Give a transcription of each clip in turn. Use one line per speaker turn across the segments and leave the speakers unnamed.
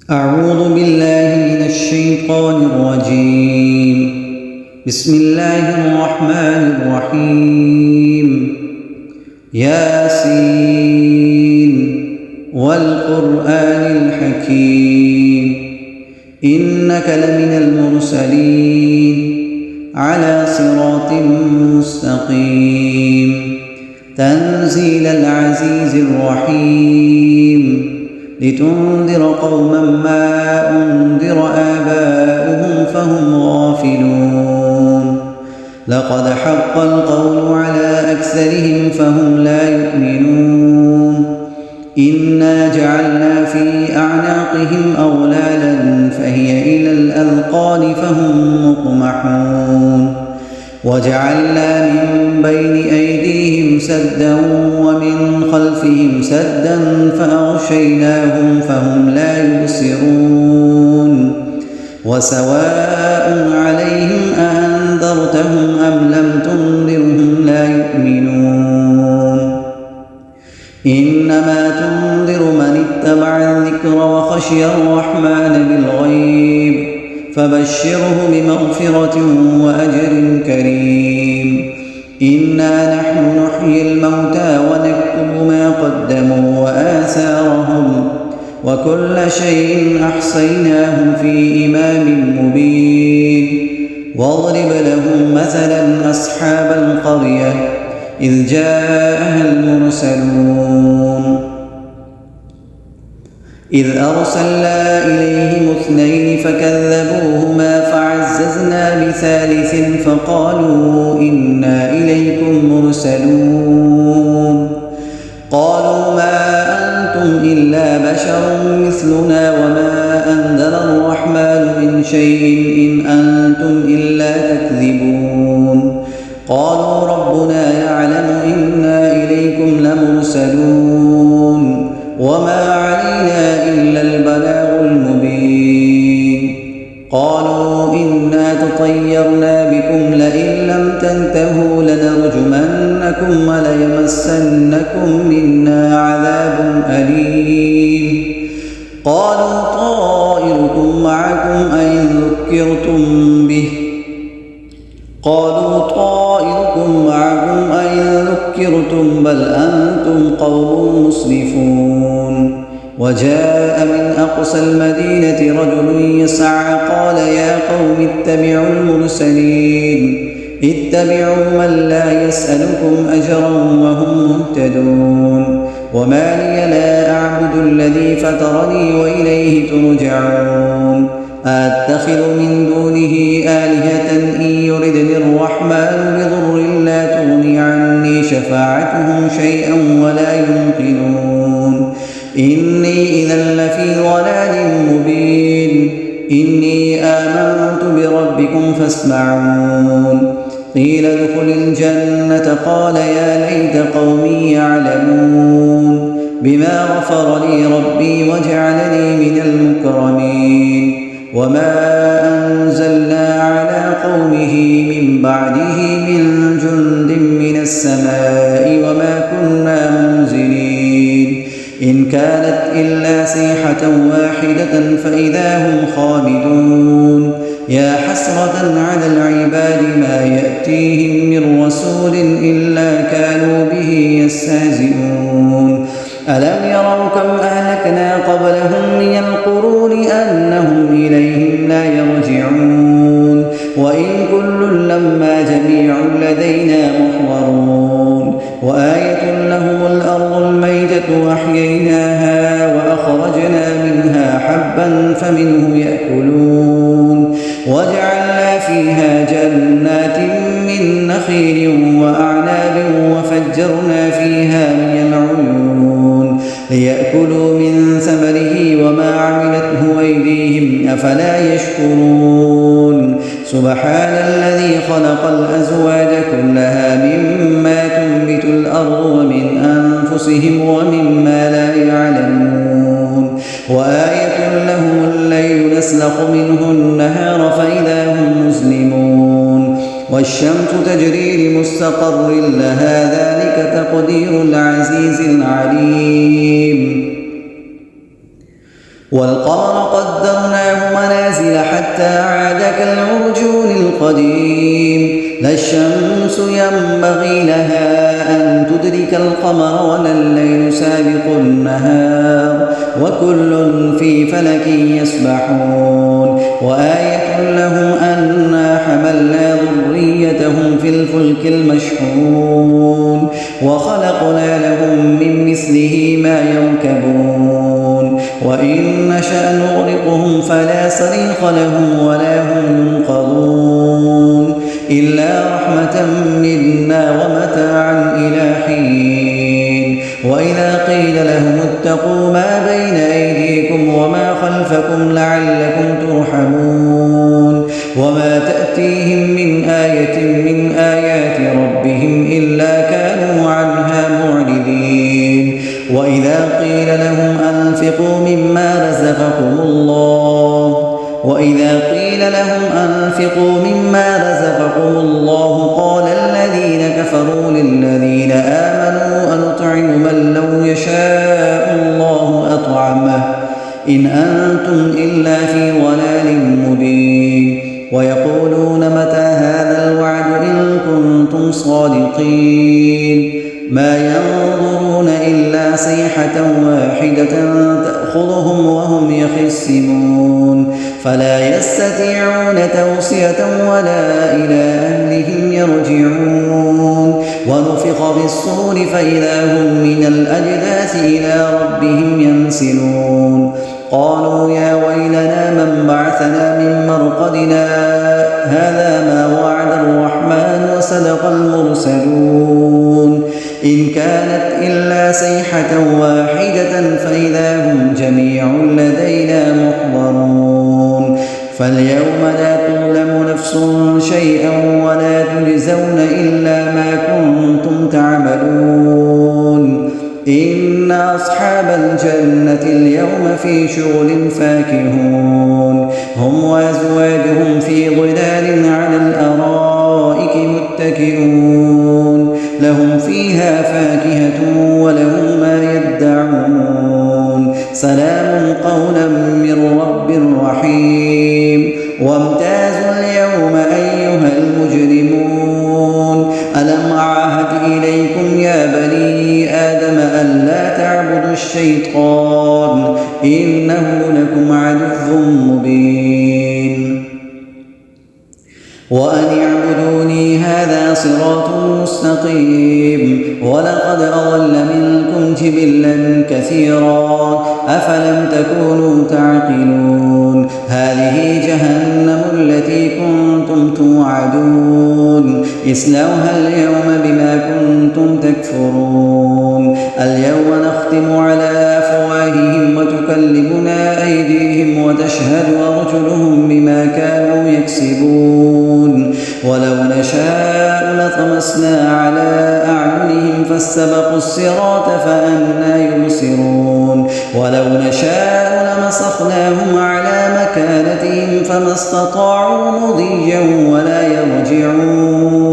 أعوذ بالله من الشيطان الرجيم. بسم الله الرحمن الرحيم. ياسين والقرآن الحكيم إنك لمن المرسلين على صراط مستقيم تنزيل العزيز الرحيم لتنذر قوما ما أنذر آباؤهم فهم غافلون لقد حق القول على أكثرهم فهم لا يؤمنون إنا جعلنا في أعناقهم أغلالا فهي إلى الأذقان فهم مقمحون وجعلنا من بين أيديهم سدا ومن خلفهم سدا فأغشيناهم فهم لا يبصرون وسواء عليهم أأنذرتهم أم لم تنذرهم لا يؤمنون إنما تنذر من اتبع الذكر وخشي الرحمن بالغيب فبشره بمغفرة وأجر كريم إنا نحن نحيي الموتى ونكتب ما قدموا وآثارهم وكل شيء أحصيناه في إمام مبين واضرب لهم مثلا أصحاب القرية إذ جاءها المرسلون إذ أرسلنا إليهم اثنين فكذبوهما فعززنا بثالث فقالوا إنا إليكم مرسلون قالوا ما أنتم إلا بشر مثلنا وما أنزل الرحمن من شيء إن أنتم إلا تكذبون قالوا ربنا يعلم إنا إليكم لمرسلون وما علينا إلا البلاغ المبين قالوا إنا تطيرنا بكم لئن لم تنتهوا لنرجمنكم وليمسنكم منا عذاب أليم قالوا طائركم معكم أئن ذكرتم به بل أنتم قوم مسرفون وجاء من أقصى المدينة رجل يسعى قال يا قوم اتبعوا المرسلين اتبعوا من لا يسألكم أجرا وهم مهتدون وما لي لا أعبد الذي فطرني وإليه ترجعون أتخذ من دونه آلهة إن يردني الرحمن بضر لا تغني عني شفاعتهم شيئا ولا ينقذون إني إذا لفي ضلال مبين إني آمنت بربكم فاسمعون قيل ادخل الجنة قال يا ليت قومي يعلمون بما غفر لي ربي وجعلني من المكرمين وما أنزلنا على قومه من بعده من جند من السماء وما كنا منزلين إن كانت إلا صيحة واحدة فإذا هم خامدون يا حسرة على العباد ما يأتيهم من رسول إلا كانوا به يستهزئون ألم يروا كم أهلكنا قبلهم من القرون أنهم إليهم لا يرجعون وإن كل لما جميع لدينا محضرون وآية لهم الأرض الميتة وأحييناها وأخرجنا منها حبا فمنه يأكلون وجعلنا فيها جنات من نخيل وأعناب وفجرنا فيها من العيون ليأكلوا من ثمره وما عملته أيديهم أفلا يشكرون سبحان الذي خلق الأزواج كلها مما تنبت الأرض ومن أنفسهم ومما لا يعلمون وآية لهم الليل نسلخ منه النهار فإذا هم مسلمون والشمس تجري لمستقر لها ذلك تقدير العزيز العليم والقمر قدرناه منازل حتى عاد كالعرجون القديم لا الشمس ينبغي لها أن تدرك القمر ولا الليل سابق النهار وكل في فلك يسبحون وآية لهم أنا حملنا ذريتهم في الفلك المشحون وخلقنا لهم من مثله ما يركبون وإن نشأ نغرقهم فلا صريخ لهم ولا هم ينقذون إلا رحمة منا ومتاعا إلى حين وإذا قيل لهم اتقوا ما بين أيديكم وما خلفكم لعلكم ترحمون وما تأتيهم من آية من آيات ربهم إلا كانوا عنها معرضين وإذا قيل لهم أنفقوا مما رزقكم الله قال الذين كفروا للذين آمنوا أنطعم من لو يشاء الله أطعمه إن أنتم إلا في ضلال مبين ويقولون متى هذا الوعد إن كنتم صادقين ما ينظرون إلا صيحة واحدة تأخذهم وهم يخصمون فلا يستطيعون توصية ولا إلى أهلهم يرجعون ونفخ في الصور فإذا هم من الأجداث إلى ربهم ينسلون قالوا يا ويلنا من بعثنا من مرقدنا هذا ما وعد الرحمن وصدق المرسلون إن كانت إلا صيحة واحدة فإذا هم جميع لدينا محضرون فاليوم لا تظلم نفس شيئا ولا تجزون إلا ما كنتم تعملون إن أصحاب الجنة اليوم في شغل فاكهون هم وأزواجهم في ظلال على الأرائك متكئون لهم فيها فاكهة ولهم ما يدعون سلام قولا من رب رحيم وامتازوا اليوم أيها المجرمون ألم أعهد إليكم يا بني آدم ألا تعبدوا الشيطان إنه لكم عدو مبين وأن اعبدوني هذا صراط مستقيم ولقد أضل منكم جبلا كثيرا أفلم تكونوا تعقلون هذه جهنم التي كنتم توعدون اصلوها اليوم بما كنتم تكفرون اليوم نختم على أفواههم وتكلمنا أيديهم وتشهد أرجلهم بما كانوا يكسبون ولو نشاء لطمسنا على أعينهم فاستبقوا الصراط فأنى يبصرون ولو نشاء لمسخناهم على مكانتهم فما استطاعوا مضيا ولا يرجعون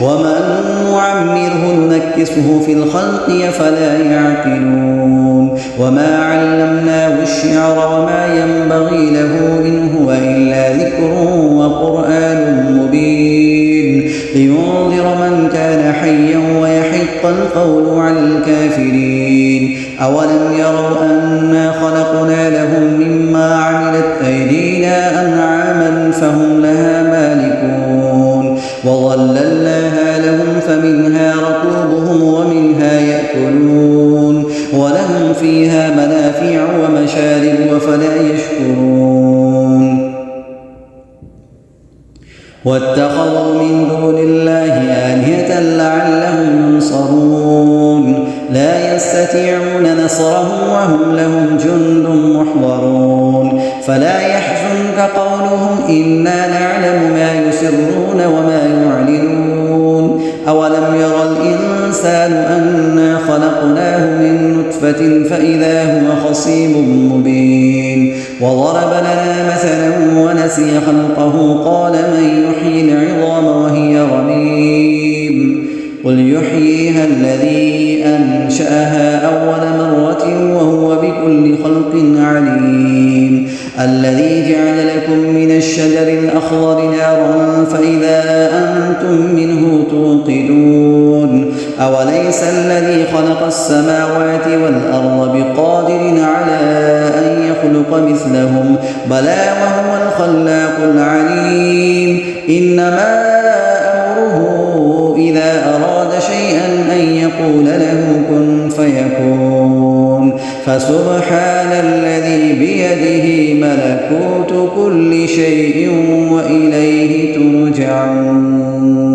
ومن نعمره ننكسه في الخلق أفلا يعقلون وما علمناه الشعر وما ينبغي له إن هو إلا ذكر وقرآن مبين لينذر من كان حيا ويحق القول على الكافرين أولم يروا أنا خلقنا لهم مما عملت أيدينا أنعاما فهم لها مالكون وظللناها لهم فمنها ركوبهم ومنها يأكلون ولهم فيها منافع ومشارب وفلا يشكرون واتخذوا من دون الله آلهة لعلهم ينصرون لا يستطيعون نصرهم وهم لهم جند محضرون فلا يحزنك قولهم إنا نعلم ما يسرون وما يعلنون أولم يرى الإنسان أنا خلقناه من نطفة فإذا هو خصيم مبين وضرب لنا مثلا ونسي خلقه قال من يحيي العظام وهي رميم قل يحييها الذي أنشأها أول مرة وهو وهو بكل خلق عليم الذي جعل لكم من الشجر الأخضر نارا فإذا أنتم منه توقدون أوليس الذي خلق السماوات والأرض بقادر على أن يخلق مثلهم بلى وهو الخلاق العليم إنما أمره إذا أراد شيئا أن يقول له كن فيكون فسبحان الذي بيده ملكوت كل شيء وإليه ترجعون